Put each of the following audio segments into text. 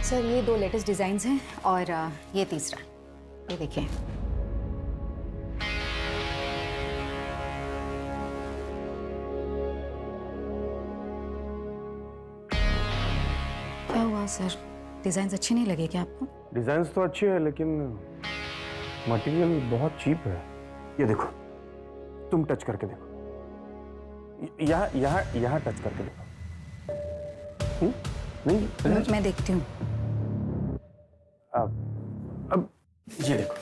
Sir ये 2 latest design हैं और ये तीसरा, ये देखिए। क्या हुआ सर, डिजाइन अच्छे नहीं लगे क्या आपको? डिजाइन तो अच्छे हैं लेकिन मटेरियल बहुत चीप है। ये देखो, तुम टच करके देखो, यहाँ यहाँ यहाँ टच करके देखो। नहीं, मैं देखती हूँ। अब ये देखो,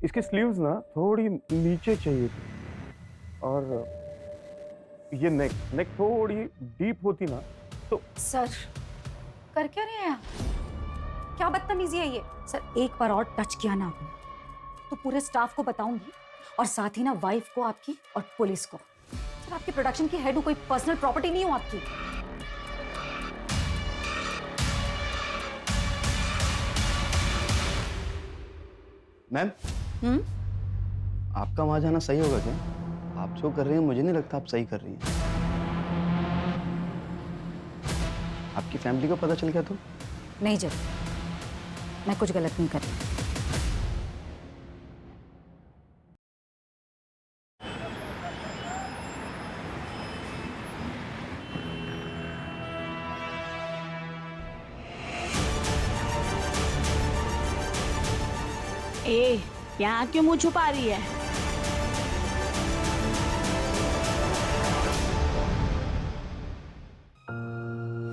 इसकी स्लीव्स ना थोड़ी नीचे चाहिए थी और ये नेक थोड़ी डीप होती ना तो। सर कर क्या रहे हैं आप? क्या बदतमीजी है ये? सर एक बार और टच किया ना आपने तो पूरे स्टाफ को बताऊंगी और साथ ही ना वाइफ को आपकी और पुलिस को। सर आपके प्रोडक्शन की हेड हूं, कोई पर्सनल प्रॉपर्टी नहीं हूं आपकी। मैम, आपका वहां जाना सही होगा क्या? आप जो कर रही हैं मुझे नहीं लगता आप सही कर रही हैं। आपकी फैमिली को पता चल गया तो? नहीं जब मैं कुछ गलत नहीं कर रही। ए, यहाँ क्यों मुंह छुपा रही है?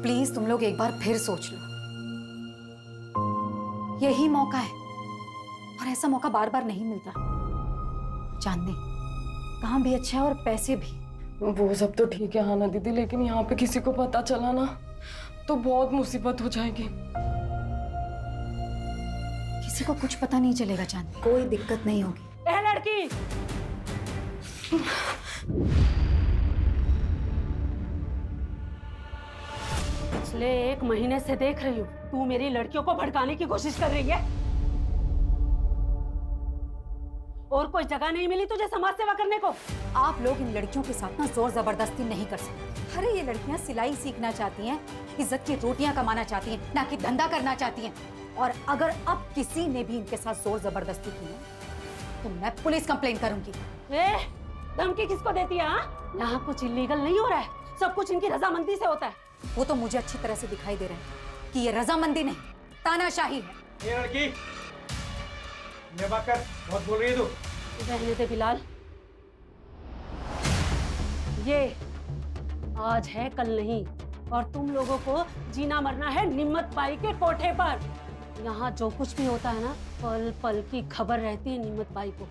प्लीज तुम लोग एक बार फिर सोच लो, यही मौका है और ऐसा मौका बार बार नहीं मिलता। जानने काम भी अच्छा है और पैसे भी। वो सब तो ठीक है हाना दीदी, लेकिन यहाँ पे किसी को पता चला ना तो बहुत मुसीबत हो जाएगी। किसी को कुछ पता नहीं चलेगा चांदनी, कोई दिक्कत नहीं होगी। ए लड़की, पिछले 1 महीने से देख रही हूँ तू मेरी लड़कियों को भड़काने की कोशिश कर रही है। और कोई जगह नहीं मिली तुझे समाज सेवा करने को? आप लोग इन लड़कियों के साथ ना जोर जबरदस्ती नहीं कर सकते। अरे ये लड़कियां सिलाई सीखना चाहती हैं, इज्जत की रोटियां कमाना चाहती हैं, ना कि धंधा करना चाहती हैं। और अगर अब किसी ने भी इनके साथ जोर जबरदस्ती की है तो मैं पुलिस कंप्लेन करूंगी। धमकी किसको देती है? यहाँ कुछ इलीगल नहीं हो रहा है, सब कुछ इनकी रजामंदी से होता है। वो तो मुझे अच्छी तरह से दिखाई दे रहा है कि ये रजामंदी नहीं, तानाशाही है। ये लड़की, ये बात कर, बहुत बोल रही है तू। रहने दे बिलाल, ये आज है कल नहीं, और तुम लोगों को जीना मरना है निम्मत बाई के कोठे पर। यहाँ जो कुछ भी होता है ना, पल पल की खबर रहती है निम्मत बाई को।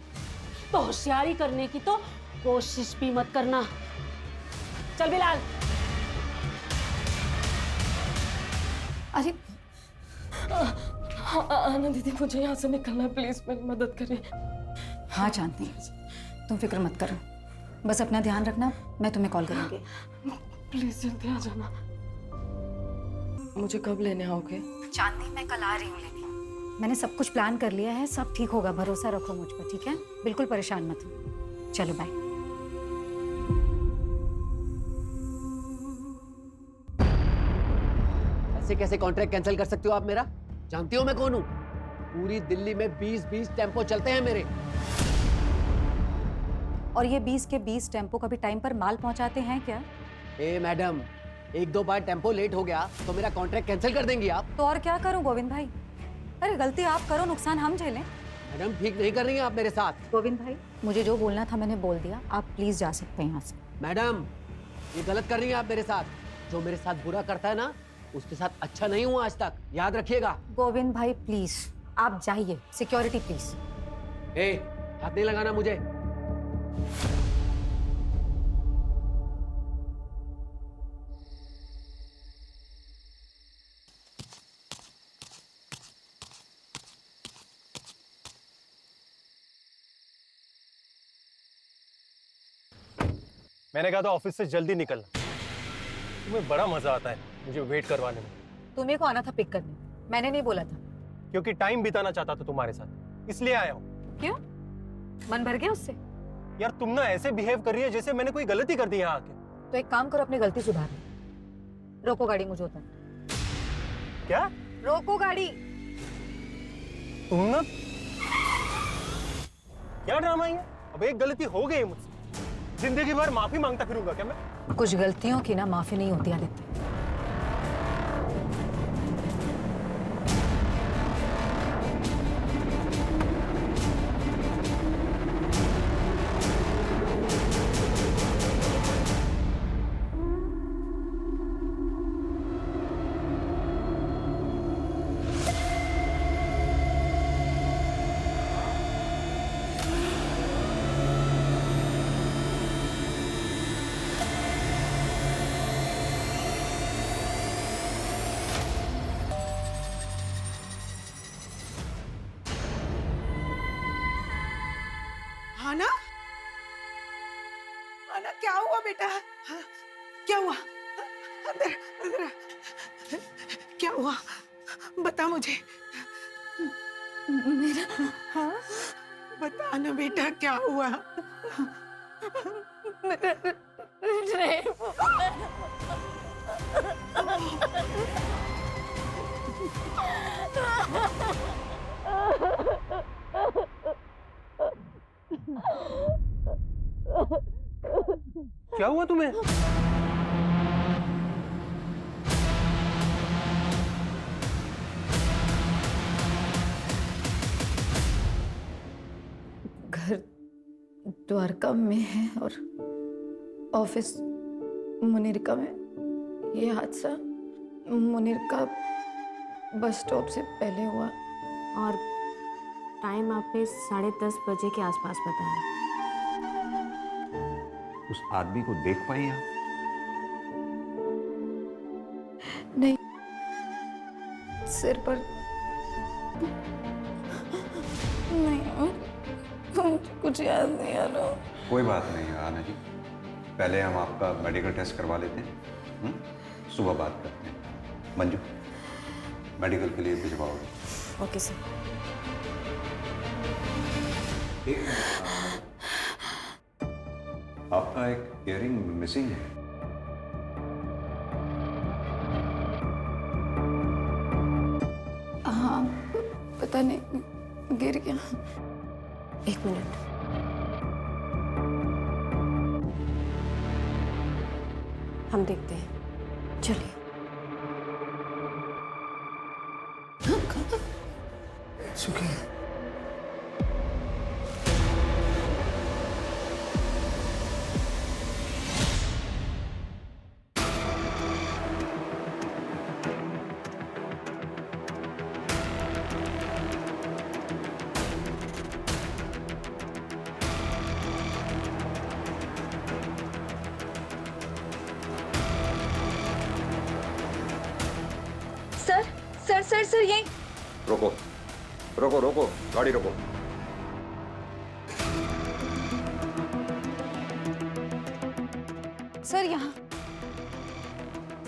तो होशियारी करने की तो कोशिश भी मत करना। चल बिलाल। अरे हाना दीदी, मुझे यहाँ से निकलना है, प्लीज मेरी मदद करिए। हाँ चांदनी, तुम फिक्र मत करो, बस अपना ध्यान रखना, मैं तुम्हें कॉल करूंगी। प्लीज जल्दी आ जाना। मुझे कब लेने आओगे? चांदनी मैं कल आ रही हूँ लेने। मैंने सब कुछ प्लान कर लिया है, सब ठीक होगा, भरोसा रखो मुझ पर, ठीक है? बिल्कुल परेशान मत हो। चलो बाय। ऐसे कैसे कॉन्ट्रैक्ट कैंसिल कर सकते हो आप मेरा? जानती हो मैं कौन हूँ? पूरी दिल्ली में 20-20 टेम्पो चलते हैं मेरे। और ये 20 के 20 टेम्पो कभी टाइम पर माल पहुंचाते हैं क्या? ए मैडम, 1-2 बार टेम्पो लेट हो गया तो मेरा कॉन्ट्रैक्ट कैंसिल कर देंगी आप? तो और क्या करूं गोविंद भाई? अरे गलती आप करो, नुकसान हम झेलें। मैडम ठीक नहीं कर रही हैं आप मेरे साथ। गोविंद भाई, मुझे जो बोलना था मैंने बोल दिया, आप प्लीज जा सकते हैं यहाँ से। मैडम ये गलत कर रही हैं आप मेरे साथ। जो मेरे साथ बुरा करता है ना, उसके साथ अच्छा नहीं हुआ आज तक, याद रखिएगा। गोविंद भाई प्लीज आप जाइए, सिक्योरिटी प्लीज। ए, हाथ नहीं लगाना मुझे। मैंने कहा था ऑफिस से जल्दी निकलना। तुम्हें बड़ा मजा आता है मुझे वेट करवाने में। तुम्हें को आना था पिक करने, मैंने नहीं बोला था। क्योंकि टाइम बिताना चाहता था तुम्हारे साथ, इसलिए आया हूँ। क्यों, मन भर गया उससे? यार तुम ना ऐसे बिहेव कर रही है जैसे मैंने कोई गलती कर दी यहाँ आके। तो एक काम करो, अपनी गलती सुधार लो। रोको गाड़ी, मुझे उतर। क्या? रोको गाड़ी। तुम ना क्या ड्रामा है? अब एक गलती हो गई मुझसे, जिंदगी भर माफी मांगता फिरूंगा क्या मैं? कुछ गलतियों की ना माफी नहीं होती आदित्य। आना, आना क्या हुआ बेटा? हाँ, क्या हुआ? अंदर अंदर आ। क्या हुआ? बता मुझे। मेरा हाँ, बता ना बेटा क्या हुआ? क्या हुआ तुम्हें? घर द्वारका में है और ऑफिस मुनीरका में। ये हादसा मुनीरका बस स्टॉप से पहले हुआ। और टाइम आपने 10:30 बजे के आसपास बताया। उस आदमी को देख पाई आप? नहीं, सिर पर नहीं, कुछ याद नहीं आ रहा। कोई बात नहीं आना जी, पहले हम आपका मेडिकल टेस्ट करवा लेते हैं, सुबह बात करते हैं। मंजू, मेडिकल के लिए भिजवाओगे? Okay sir. आपका एक इयररिंग मिसिंग है। हाँ, पता नहीं गिर गया। 1 मिनट। हम देखते हैं, चलिए। सर यही। रोको रोको रोको, गाड़ी रोको। सर यहाँ,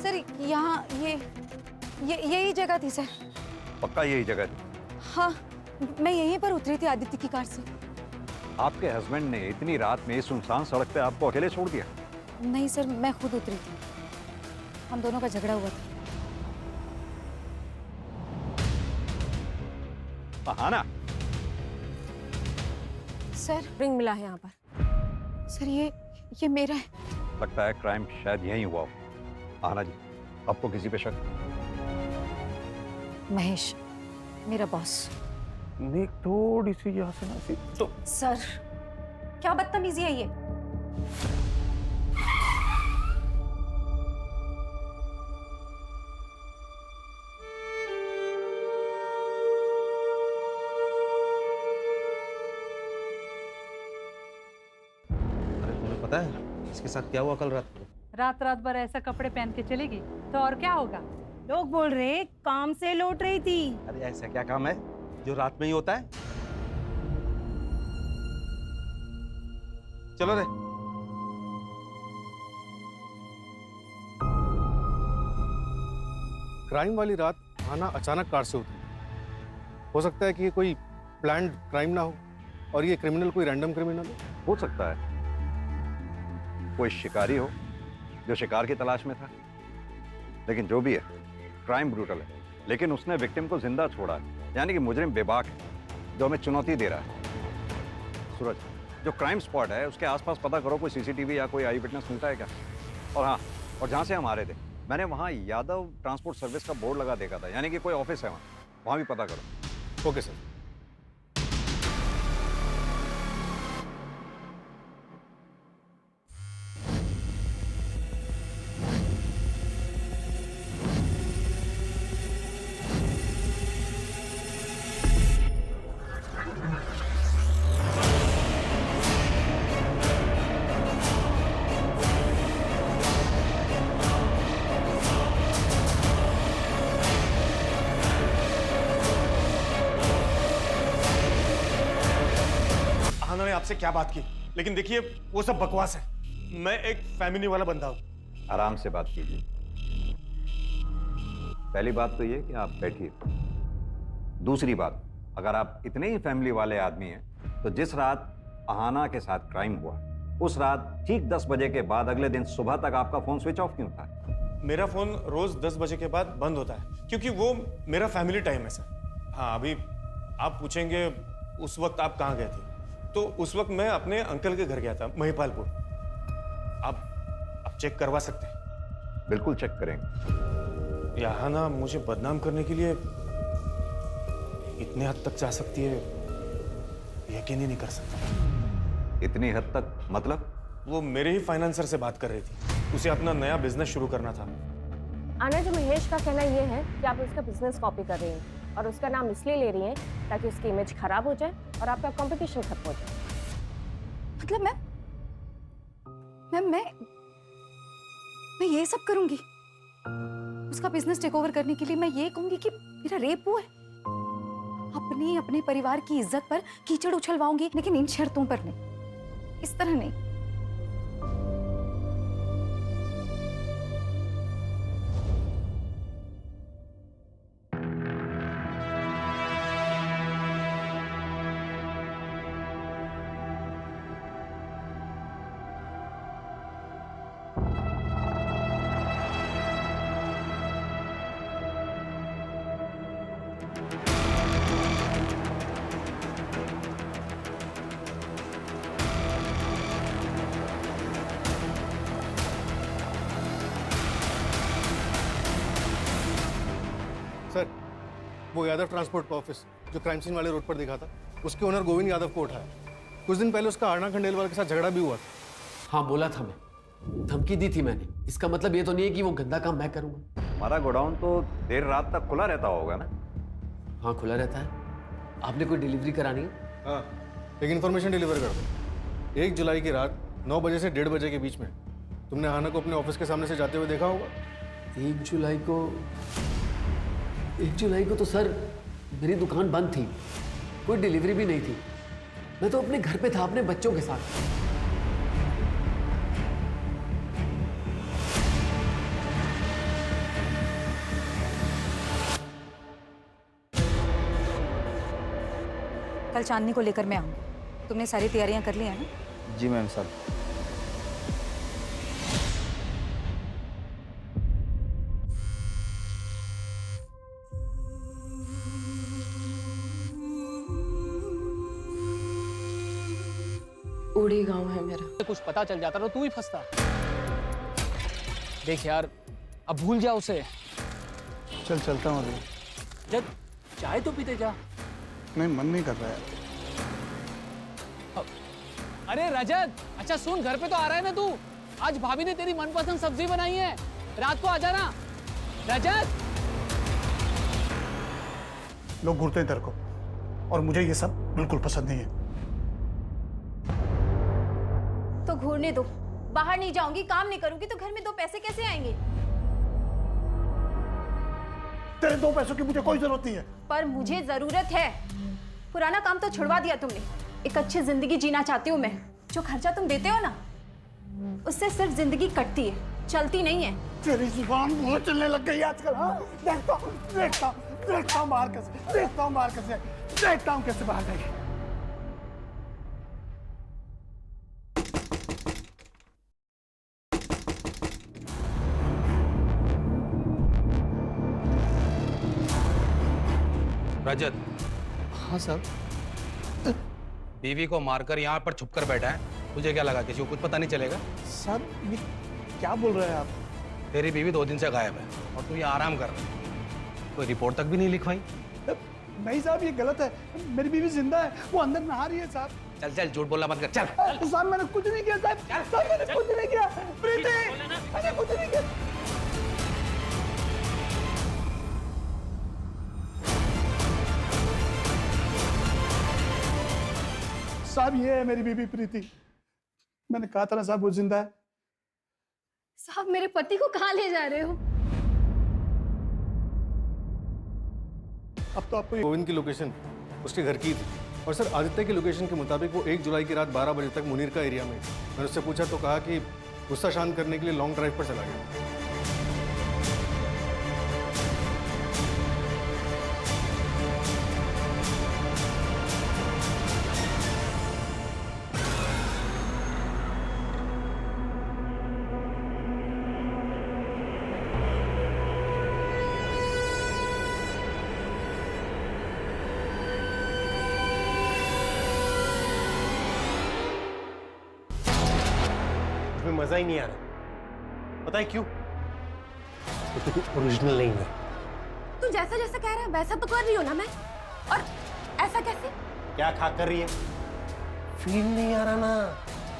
सर यहाँ ये यही जगह थी सर। पक्का यही जगह थी? हाँ, मैं यहीं पर उतरी थी आदित्य की कार से। आपके हस्बैंड ने इतनी रात में इस सुनसान सड़क पे आपको अकेले छोड़ दिया? नहीं सर, मैं खुद उतरी थी, हम दोनों का झगड़ा हुआ था। बहाना? सर रिंग मिला है यहाँ पर। सर ये मेरा है। लगता है क्राइम शायद यहीं हुआ हो। आना जी, आपको किसी पे शक? महेश, मेरा बॉस। नेक थोड़ी सी यहाँ से ना सी तो। सर क्या बदतमीजी है ये? पता है इसके साथ क्या हुआ कल रात को? रात भर ऐसा कपड़े पहन के चलेगी तो और क्या होगा? लोग बोल रहे काम से लौट रही थी। अरे ऐसा क्या काम है जो रात में ही होता है? चलो रे। क्राइम वाली रात आना अचानक कार से उतरी। हो सकता है कि ये कोई प्लान्ड क्राइम ना हो और ये क्रिमिनल कोई रैंडम क्रिमिनल हो सकता है कोई शिकारी हो जो शिकार की तलाश में था। लेकिन जो भी है, क्राइम ब्रूटल है, लेकिन उसने विक्टिम को जिंदा छोड़ा है, यानी कि मुजरिम बेबाक है, जो हमें चुनौती दे रहा है। सूरज, जो क्राइम स्पॉट है उसके आसपास पता करो, कोई सीसीटीवी या कोई आई विटनेस मिलता है क्या? और हाँ, और जहाँ से हम आ रहे थे, मैंने वहाँ यादव ट्रांसपोर्ट सर्विस का बोर्ड लगा देखा था, यानी कि कोई ऑफिस है वहाँ भी पता करो। Okay sir. ने आपसे क्या बात की, लेकिन देखिए वो सब बकवास है। मैं एक फैमिली वाला बंदा हूं। आराम से बात कीजिए। पहली बात तो ये कि आप बैठिए। दूसरी बात, अगर आप इतने ही फैमिली वाले आदमी हैं तो जिस रात अहाना के साथ क्राइम हुआ उस रात ठीक 10 बजे के बाद अगले दिन सुबह तक आपका फोन स्विच ऑफ क्यों था? मेरा फोन रोज 10 बजे के बाद बंद होता है क्योंकि वो मेरा फैमिली टाइम है सर। हाँ, अभी आप पूछेंगे उस वक्त आप कहाँ गए थे, तो उस वक्त मैं अपने अंकल के घर गया था, महिपालपुर। आप चेक करवा सकते हैं? बिल्कुल चेक करेंगे। यहाँ ना मुझे बदनाम करने के लिए इतने हद तक जा सकती है, यकीन ही नहीं कर सकता। इतनी हद तक मतलब? वो मेरे ही फाइनेंसर से बात कर रही थी, उसे अपना नया बिजनेस शुरू करना था। आना, जो महेश का कहना ये है कि आप उसका बिजनेस कॉपी कर रही हैं और उसका नाम इसलिए ले रही हैं ताकि उसकी इमेज खराब हो जाए और आपका कंपटीशन खत्म हो जाए। मतलब मैं ये सब करूंगी उसका बिजनेस टेक ओवर करने के लिए? मैं ये कहूंगी कि मेरा रेप हुआ है? अपने परिवार की इज्जत पर कीचड़ उछलवाऊंगी, लेकिन इन शर्तों पर नहीं, इस तरह नहीं। सर, वो यादव ट्रांसपोर्ट का ऑफिस जो क्राइम सीन वाले रोड पर दिखा था, उसके ओनर गोविंद यादव को उठाया। कुछ दिन पहले उसका आरना खंडेलवाल के साथ झगड़ा भी हुआ था। हाँ, बोला था, मैं धमकी दी थी मैंने। इसका मतलब ये तो नहीं है कि वो गंदा काम मैं करूंगा। हमारा गोडाउन तो देर रात तक खुला रहता होगा ना? हाँ, खुला रहता है। आपने कोई डिलीवरी करानी है? हाँ, एक इन्फॉर्मेशन डिलीवर कर दो। 1 जुलाई की रात 9 बजे से 1:30 बजे के बीच में तुमने आहाना को अपने ऑफिस के सामने से जाते हुए देखा होगा। 1 जुलाई को तो सर मेरी दुकान बंद थी, कोई डिलीवरी भी नहीं थी। मैं तो अपने घर पे था, अपने बच्चों के साथ। कल चांदनी को लेकर मैं आऊंगी। तुमने सारी तैयारियां कर ली हैं ना? जी मैम साहब। उड़ी गांव है मेरा। कुछ पता चल जाता तो तू ही फंसता। देख यार, अब भूल जा उसे। चलता हूँ अभी। जब चाय तो पीते जा। नहीं, मन नहीं कर रहा है। अरे रजत, अच्छा सुन, घर पे तो आ रहा है ना तू? आज भाभी ने तेरी मनपसंद सब्जी बनाई है, रात को आ जाना। रजत, लोग घूरते हैं तेरे को, और मुझे ये सब बिल्कुल पसंद नहीं है। तो घूरने दो। बाहर नहीं जाऊंगी, काम नहीं करूंगी तो घर में 2 पैसे कैसे आएंगे? तेरे 2 पैसों की मुझे कोई जरूरत नहीं है। पर मुझे जरूरत है। पुराना काम तो छुड़वा दिया तुमने। एक अच्छी जिंदगी जीना चाहती हूँ मैं। जो खर्चा तुम देते हो ना, उससे सिर्फ जिंदगी कटती है, चलती नहीं है। तेरी जुबान बहुत चलने लग गई आजकल। हाँ, देखता हूँ बाहर कैसे बाहर गई। रजत, हाँ सर। बीवी को मारकर यहाँ पर छुप कर बैठा है, तुझे क्या लगा किसी को कुछ पता नहीं चलेगा? सर ये क्या बोल रहे हैं आप? तेरी बीवी 2 दिन से गायब है और तू यहाँ आराम कर रहा है। कोई रिपोर्ट तक भी नहीं लिखवाई। नहीं साहब, ये गलत है। मेरी बीवी जिंदा है, वो अंदर नहा रही है साहब। चल चल, झूठ बोलना बंद कर, चल। साहब मैंने कुछ नहीं किया साहब। साहब मैंने कुछ नहीं किया। प्रीति, मैंने कुछ नहीं किया। साहब ये है मेरी बीबी प्रीति। मैंने कहा था ना साहब वो जिंदा है। साहब मेरे पति को कहाँ ले जा रहे हो? अब तो आपको गोविंद की लोकेशन उसके घर की थी, और सर आदित्य की लोकेशन के मुताबिक वो 1 जुलाई की रात 12 बजे तक मुनीर का एरिया में। मैंने उससे पूछा तो कहा कि गुस्सा शांत करने के लिए लॉन्ग ड्राइव पर चला गया। मजा ही नहीं आ रहा। पता है क्यों? क्योंकि तू ओरिजिनल नहीं है। तू जैसा जैसा कह रहा है वैसा तो कर रही हो ना मैं, और ऐसा कैसे? क्या खा कर रही है? फील नहीं आ रहा ना,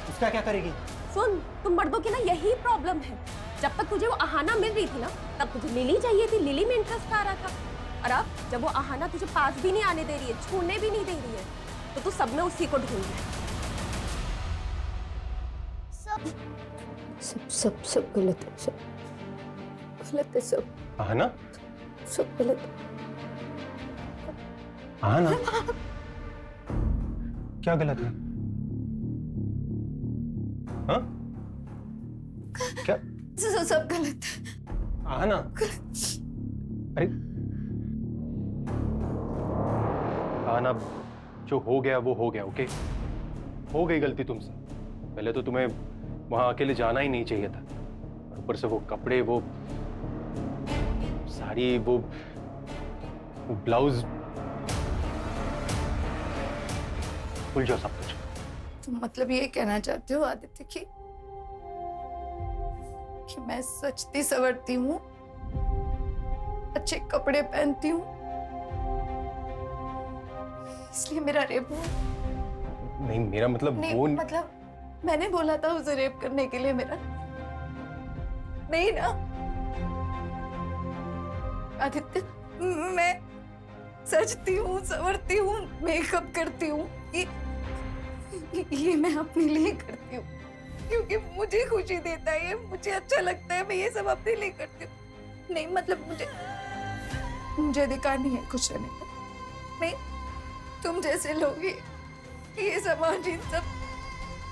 उसका क्या करेगी? सुन, तुम मर्दों की ना यही प्रॉब्लम है। जब तक तुझे वो आहाना मिल रही थी ना, तब तुझे लिली चाहिए थी, लिली में इंटरेस्ट आ रहा था। और अब जब वो आहाना तुझे पास भी नहीं आने दे रही है, छूने भी नहीं दे रही है, तो तू सब में उसी को ढूंढ रहा है। सब सब गलत है, सब गलत है, सब। आहाना? सब गलत है। आहाना? क्या गलत है? हाँ? क्या? सब गलत है। आहाना? अरे आहाना, जो हो गया वो हो गया, ओके? हो गई गलती तुमसे। पहले तो तुम्हें वहां अकेले जाना ही नहीं चाहिए था, और ऊपर से वो कपड़े, वो साड़ी, वो ब्लाउज, भूल जाओ सब कुछ। तुम मतलब ये कहना चाहते हो आदित्य कि मैं सजती संवरती हूँ, अच्छे कपड़े पहनती हूँ, इसलिए मेरा रेप हुआ? नहीं, मेरा मतलब नहीं, वो मतलब मैंने बोला था उसे रेप करने के लिए, मेरा नहीं ना आदित्य। मैं सजती हूँ, संवरती हूँ, मेकअप करती हूँ, ये मैं अपने लिए करती हूँ क्योंकि मुझे खुशी देता है, मुझे अच्छा लगता है, मैं ये सब अपने लिए करती हूँ। नहीं मतलब मुझे अधिकार नहीं है खुश रहने का। नहीं, तुम जैसे लोग ये समाज, इन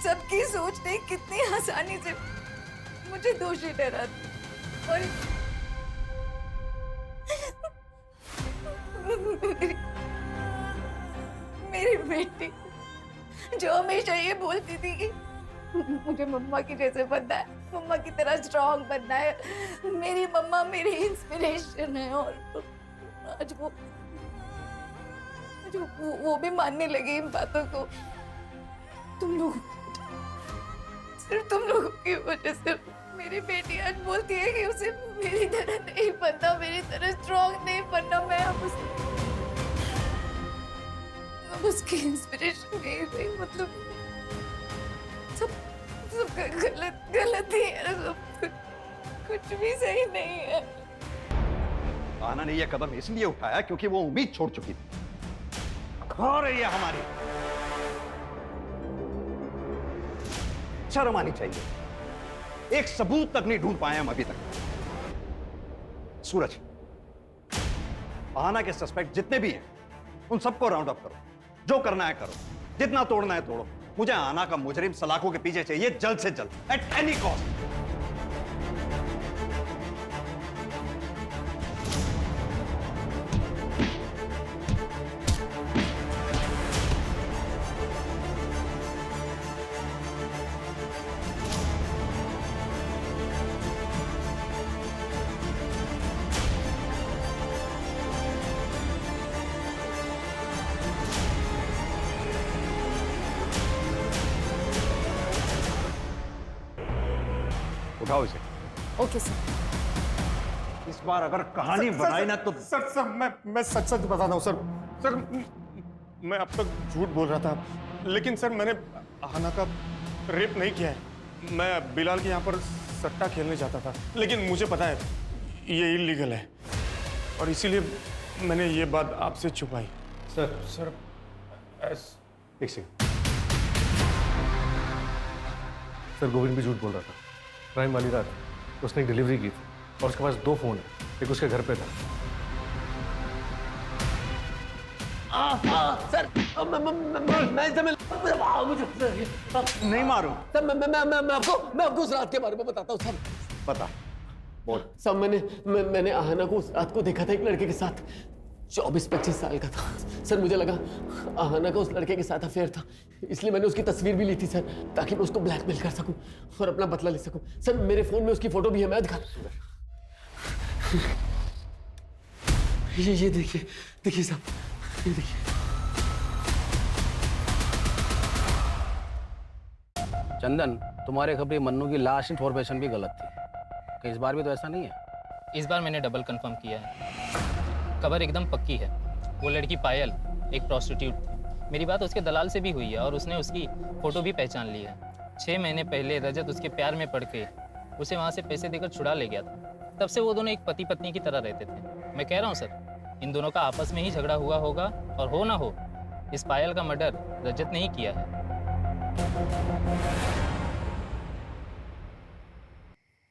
सबकी सोच ने कितनी आसानी से मुझे दोषी ठहराती, और मेरी बेटी जो हमेशा ये बोलती थी कि मुझे मम्मा की जैसे बनना है, मम्मा की तरह स्ट्रांग बनना है, मेरी मम्मा मेरी इंस्पिरेशन है, और आज वो भी मानने लगी इन बातों को। तुम लोग, सिर्फ तुम लोगों की वजह से मेरी बेटी आज बोलती है कि उसे मेरी तरह नहीं बनना, मेरी तरह स्ट्रांग नहीं बनना। मैं अब उसकी इंस्पिरेशन नहीं रही। मतलब सब गलत ही है, सब कुछ भी सही नहीं है। आना ने यह कदम इसलिए उठाया क्योंकि वो उम्मीद छोड़ चुकी थी। खा रही है हमारी, शर्म आनी चाहिए। एक सबूत तक नहीं ढूंढ पाए हम अभी तक। सूरज, आना के सस्पेक्ट जितने भी हैं, उन सबको राउंड अप करो। जो करना है करो, जितना तोड़ना है तोड़ो। मुझे आना का मुजरिम सलाखों के पीछे चाहिए, जल्द से जल्द, एट एनी कॉस्ट। उठाओ इसे। Okay sir. इस बार अगर कहानी बनाई ना तो सर मैं सच सच बता रहा हूँ सर मैं अब तक झूठ बोल रहा था, लेकिन सर मैंने आहाना का रेप नहीं किया है। मैं बिलाल के यहाँ पर सट्टा खेलने जाता था, लेकिन मुझे पता है ये इलीगल है और इसीलिए मैंने ये बात आपसे छुपाई। सर एक सेकंड। सर गोविंद भी झूठ बोल रहा था। क्राइम वाली रात उसने एक डिलीवरी की थी और उसके पास 2 फोन है, एक उसके घर पे था। सर नहीं मारो सर। मैं आपको उस रात के बारे में बताता हूँ सर। बता बोल। सब मैंने आहाना को उस रात को देखा था एक लड़के के साथ, 24-25 साल का था सर। मुझे लगा आहाना का उस लड़के के साथ अफेयर था, इसलिए मैंने उसकी तस्वीर भी ली थी सर, ताकि मैं उसको ब्लैकमेल कर सकूं और अपना बदला ले सकूं। सर मेरे फोन में उसकी फोटो भी है, मैं दिखा। ये देखिए साहब, ये देखिए। चंदन, तुम्हारे खबरी मन्नू की लास्ट इन्फॉर्मेशन भी गलत थी। कि इस बार भी तो ऐसा नहीं है? इस बार मैंने डबल कंफर्म किया है, खबर एकदम पक्की है। वो लड़की पायल एक प्रोस्टिट्यूट थी। मेरी बात उसके दलाल से भी हुई है और उसने उसकी फ़ोटो भी पहचान ली है। 6 महीने पहले रजत उसके प्यार में पड़ के उसे वहाँ से पैसे देकर छुड़ा ले गया था। तब से वो दोनों एक पति पत्नी की तरह रहते थे। मैं कह रहा हूँ सर, इन दोनों का आपस में ही झगड़ा हुआ होगा, और हो ना हो इस पायल का मर्डर रजत ने ही किया है।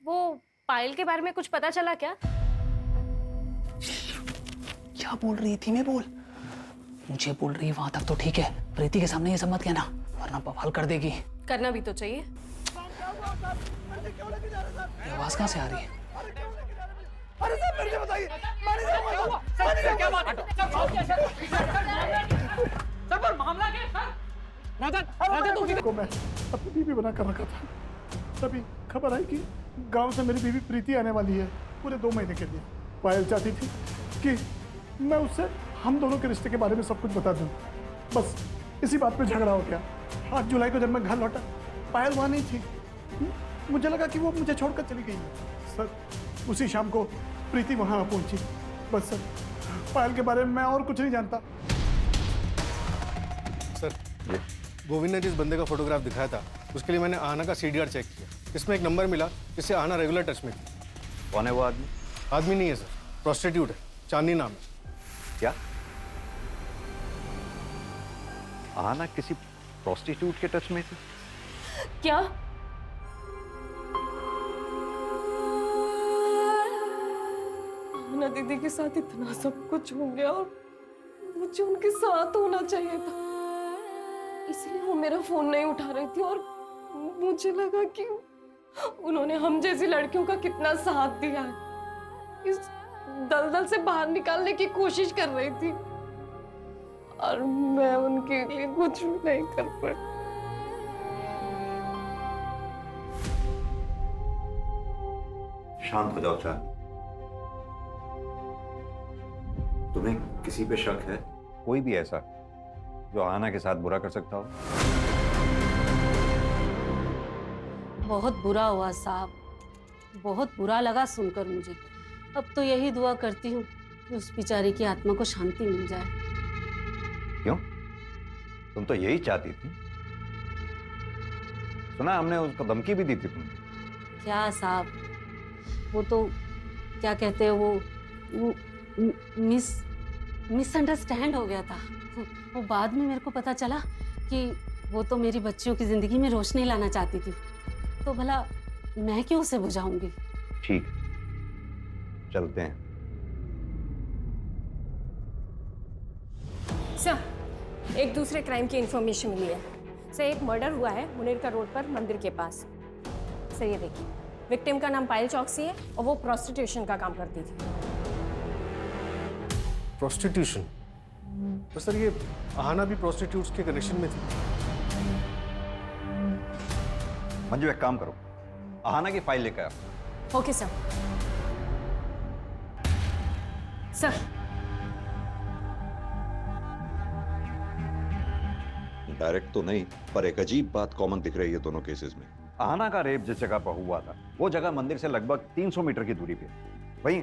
वो पायल के बारे में कुछ पता चला क्या? क्या बोल रही थी? मैं बोल, मुझे बोल रही वहां तक तो ठीक है, प्रीति के सामने ये सब मत कहना वरना बवाल कर देगी। करना भी तो चाहिए। ये आवाज कहाँ से आ रही है? अरे सर मेरे को बताइए, क्या बात है? सर पर मामला क्या है सर? रजत को मैं अपनी बीवी बना कर रखा था, तभी खबर आई कि गांव से मेरी बीवी प्रीति आने वाली है पूरे 2 महीने के लिए। पायल चाहती थी कि मैं उससे हम दोनों के रिश्ते के बारे में सब कुछ बता दूं। बस इसी बात पे झगड़ा हो गया। 8 जुलाई को जब मैं घर लौटा, पायल वहाँ नहीं थी। मुझे लगा कि वो मुझे छोड़कर चली गई है। सर उसी शाम को प्रीति वहाँ पहुंची। बस सर पायल के बारे में मैं और कुछ नहीं जानता। सर गोविंद ने जिस बंदे का फोटोग्राफ दिखाया था उसके लिए मैंने आहाना का CDR चेक किया। इसमें एक नंबर मिला जिससे आहाना रेगुलर टच में थी। कौन है वो आदमी? आदमी नहीं है सर, प्रोस्टिट्यूट है, चांदनी नाम है। क्या आहाना किसी प्रोस्टिट्यूट के टच में थी? क्या? आहाना दीदी के साथ इतना सब कुछ हो गया और मुझे उनके साथ होना चाहिए था, इसलिए वो मेरा फोन नहीं उठा रही थी। और मुझे लगा कि उन्होंने हम जैसी लड़कियों का कितना साथ दिया है, इस दलदल से बाहर निकालने की कोशिश कर रही थी और मैं उनके लिए कुछ भी नहीं कर पाई। शांत हो जाओ चांद। तुम्हें किसी पे शक है? कोई भी ऐसा जो आहाना के साथ बुरा कर सकता हो? बहुत बुरा हुआ साहब, बहुत बुरा लगा सुनकर मुझे। अब तो यही दुआ करती हूँ कि उस बेचारी की आत्मा को शांति मिल जाए। क्यों? तुम तो यही चाहती थी। सुना हमने उसको धमकी भी दी थी तुमने। क्या साहब, वो तो क्या कहते हैं वो मिसअंडरस्टैंड हो गया था। वो बाद में मेरे को पता चला कि वो तो मेरी बच्चियों की जिंदगी में रोशनी लाना चाहती थी, तो भला मैं क्यों उसे बुझाऊंगी। ठीक, चलते हैं। सर एक दूसरे क्राइम की इंफॉर्मेशन मिली है। सर एक मर्डर हुआ है मुनीर का रोड पर मंदिर के पास। सर ये देखिए, विक्टिम का नाम पायल चौकसी है और वो प्रोस्टिट्यूशन का काम करती थी। प्रोस्टिट्यूशन? तो सर ये आहाना भी प्रोस्टिट्यूट्स के कनेक्शन में थी। मंजू एक काम करो, आहाना की फाइल लेकर आओ। Okay sir. सर डायरेक्ट तो नहीं, पर एक अजीब बात कॉमन दिख रही है दोनों केसेस में। आहना का रेप जिस जगह पर हुआ था वो जगह मंदिर से लगभग 300 मीटर की दूरी पे। वहीं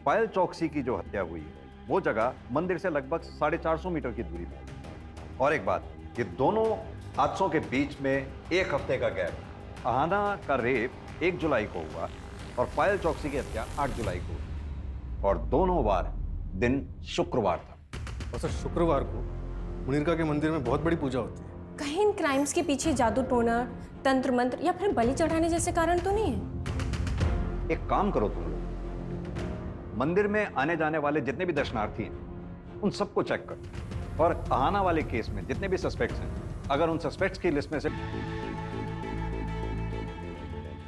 पायल चौकसी की जो हत्या हुई है वो जगह मंदिर से लगभग 450 मीटर की दूरी पे। और एक बात, ये दोनों हादसों के बीच में एक हफ्ते का गैप। आहना का रेप 1 जुलाई को हुआ और पायल चौकसी की हत्या 8 जुलाई को हुई, और दोनों बार दिन शुक्रवार था। और सर शुक्रवार को मुनीर का के मंदिर में बहुत बड़ी पूजा होती है। कहीं इन क्राइम्स के पीछे जादू टोना, तंत्र मंत्र या फिर बलि चढ़ाने जैसे कारण तो नहीं है? एक काम करो तुम लोग, मंदिर में आने जाने वाले जितने भी दर्शनार्थी हैं उन सबको चेक करो, और आहना वाले केस में जितने भी सस्पेक्ट्स हैं अगर उन सस्पेक्ट्स की लिस्ट में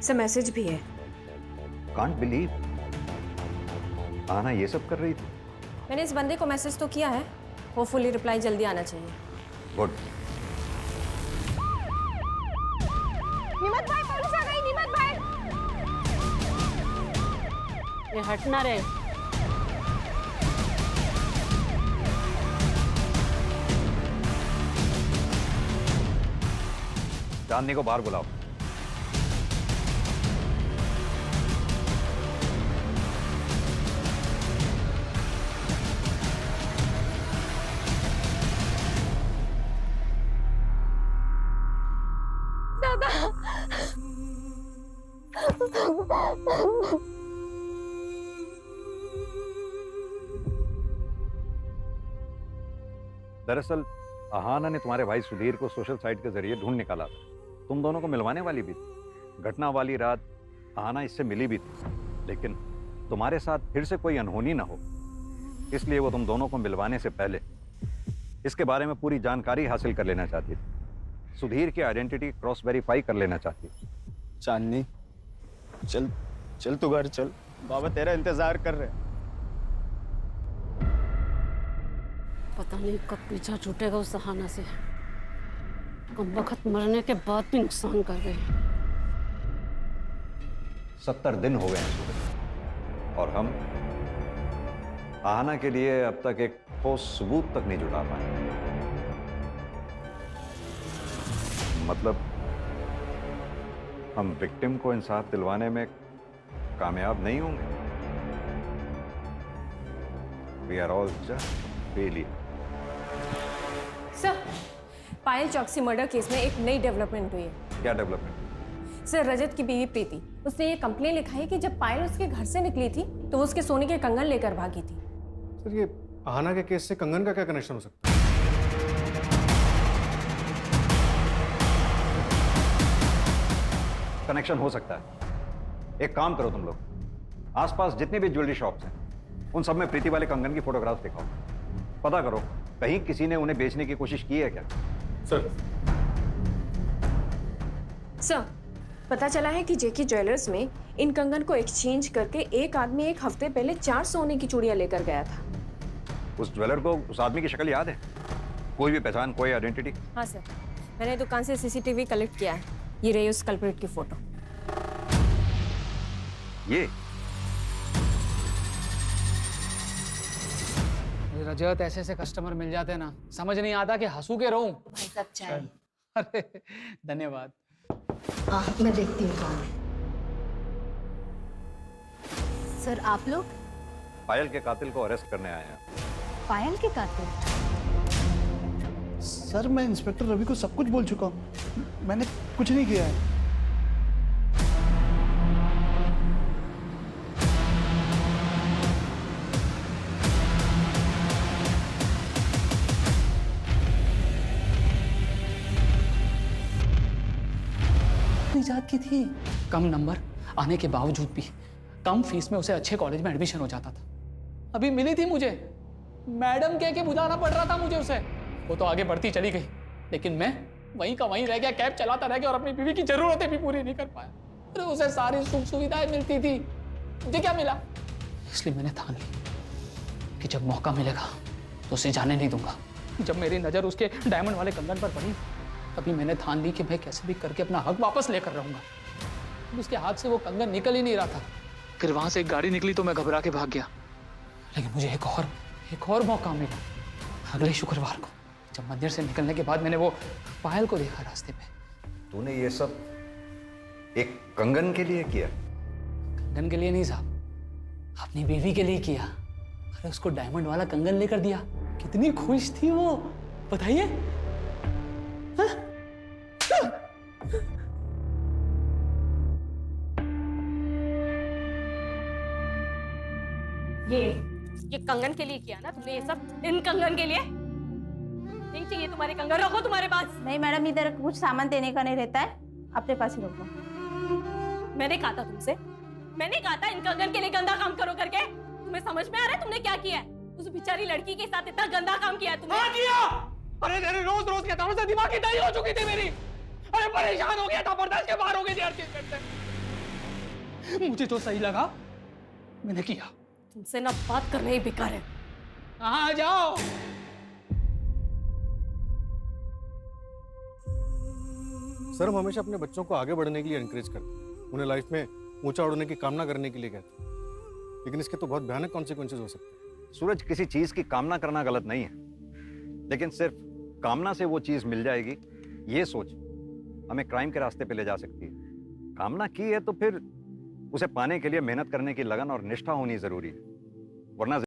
से मैसेज भी है। कांट बिलीव आहना ये सब कर रही थी। मैंने इस बंदे को मैसेज तो किया है, होपफुली रिप्लाई जल्दी आना चाहिए। गुड। निमत भाई, पुलिस आ गई। निमत भाई, ये हटना रे। चांदनी को बाहर बुलाओ। दरअसल आहना ने तुम्हारे भाई सुधीर को सोशल साइट के जरिए ढूंढ निकाला था। तुम दोनों को मिलवाने वाली भी थी। घटना वाली रात आहना इससे मिली भी थी, लेकिन तुम्हारे साथ फिर से कोई अनहोनी ना हो इसलिए वो तुम दोनों को मिलवाने से पहले इसके बारे में पूरी जानकारी हासिल कर लेना चाहती थी। सुधीर की आइडेंटिटी क्रॉस वेरीफाई कर लेना चाहती थी। चांदनी चल चल, तू घर चल, बाबा तेरा इंतजार कर रहे हैं। पता नहीं कब पीछा छूटेगा उस सहाना से। कम वक्त मरने के बाद भी नुकसान कर गई। 70 दिन हो गए हैं सुधीर, और हम आहना के लिए अब तक एक ठोस सबूत तक नहीं जुटा पाए। मतलब हम विक्टिम को इंसाफ दिलवाने में कामयाब नहीं होंगे। We are all just failure. Sir, Payal Choksi murder case में एक नई डेवलपमेंट हुई है। क्या डेवलपमेंट? सर, रजत की बीवी प्रीति, उसने ये कंप्लेन लिखा है कि जब पायल उसके घर से निकली थी तो वो उसके सोने के कंगन लेकर भागी थी। सर ये आहना के केस से कंगन का क्या कनेक्शन हो सकता है? कनेक्शन हो सकता है। एक काम करो तुम लोग, आसपास जितने भी ज्वेलरी शॉप्स हैं उन सब में प्रीति वाले कंगन की फोटोग्राफ दिखाओ। पता करो कहीं किसी ने उन्हें बेचने की कोशिश की है क्या। सर पता चला है कि जेके ज्वेलर्स में इन कंगन को एक्सचेंज करके एक आदमी एक हफ्ते पहले 4 सोने की चूड़ियां लेकर गया था। उस ज्वेलर को उस आदमी की शक्ल याद है? कोई भी पहचान, कोई आइडेंटिटी? हाँ सर, मैंने दुकान से सीसीटीवी कलेक्ट किया है। ये रही उस कल्प्रिट की फोटो। ये रजत, ऐसे ऐसे कस्टमर मिल जाते हैं ना, समझ नहीं आता कि हंसू के रहूं। भाई साहब चाय। अरे धन्यवाद। मैं देखती हूँ कौन है। सर आप लोग? पायल के कातिल को अरेस्ट करने आए हैं। पायल के कातिल? सर मैं इंस्पेक्टर रवि को सब कुछ बोल चुका हूँ, मैंने कुछ नहीं किया है। जात की थी, कम नंबर आने के बावजूद भी कम फीस में उसे अच्छे कॉलेज में एडमिशन हो जाता था। अभी मिली थी मुझे, मैडम कह के बुलाना पड़ रहा था मुझे उसे। वो तो आगे बढ़ती चली गई, लेकिन मैं वहीं का वहीं रह गया, कैब चलाता रह गया और अपनी बीवी की जरूरतें भी पूरी नहीं कर पाया। अरे उसे सारी सुख सुविधाएं मिलती थी, मुझे क्या मिला? इसलिए मैंने ठान ली कि जब मौका मिलेगा तो उसे जाने नहीं दूंगा। जब मेरी नजर उसके डायमंड वाले कंगन पर पड़ी, तभी मैंने ठान ली कि मैं कैसे भी करके अपना हक वापस लेकर रहूंगा। उसके हाथ से वो कंगन निकल ही नहीं रहा था। फिर वहां से एक गाड़ी निकली तो मैं घबरा के भाग गया, लेकिन मुझे एक और मौका मिला अगले शुक्रवार को, जब मंदिर से निकलने के बाद मैंने वो पायल को देखा रास्ते पे। तूने ये सब एक कंगन के लिए किया? कंगन के लिए नहीं साहब, अपनी बीवी के लिए किया। अरे उसको डायमंड वाला कंगन लेकर दिया, कितनी खुश थी वो, बताइए। ये कंगन के लिए किया ना तुमने ये सब? इन कंगन के लिए नहीं चाहिए तुम्हारे कंगन, रखो तुम्हारे पास। नहीं मैडम, इधर कुछ सामान देने का नहीं रहता है, अपने पास ही रखो। मैंने कहा था तुमसे, मैंने कहा था इन कंगन के लिए गंदा काम करो करके। तुम्हें समझ में आ रहा है तुमने क्या किया है? उस बेचारी लड़की के साथ इतना गंदा काम किया है तुमने। हाँ किया। अरे रोज रोज कहता हूँ, दिमाग की दही हो चुकी थी मेरी। अरे परेशान हो गया था, बर्दाश्त के बाहर हो गई थी हर चीज करते। मुझे जो सही लगा मैंने किया। तुमसे ना बात करना ही बेकार है। आ जाओ। सर, हम हमेशा अपने बच्चों को आगे बढ़ने के लिए एनकरेज करते हैं, उन्हें लाइफ में ऊंचा उड़ने की कामना करने के लिए कहते हैं, लेकिन इसके तो बहुत भयानक कॉन्सिक्वेंसेज हो सकते हैं। सूरज, किसी चीज की कामना करना गलत नहीं है, लेकिन सिर्फ कामना से वो चीज मिल जाएगी ये सोच हमें क्राइम के रास्ते पे ले जा सकती है। कामना की है तो फिर उसे पाने के लिए मेहनत करने की लगन और निष्ठा होनी जरूरी है, वरना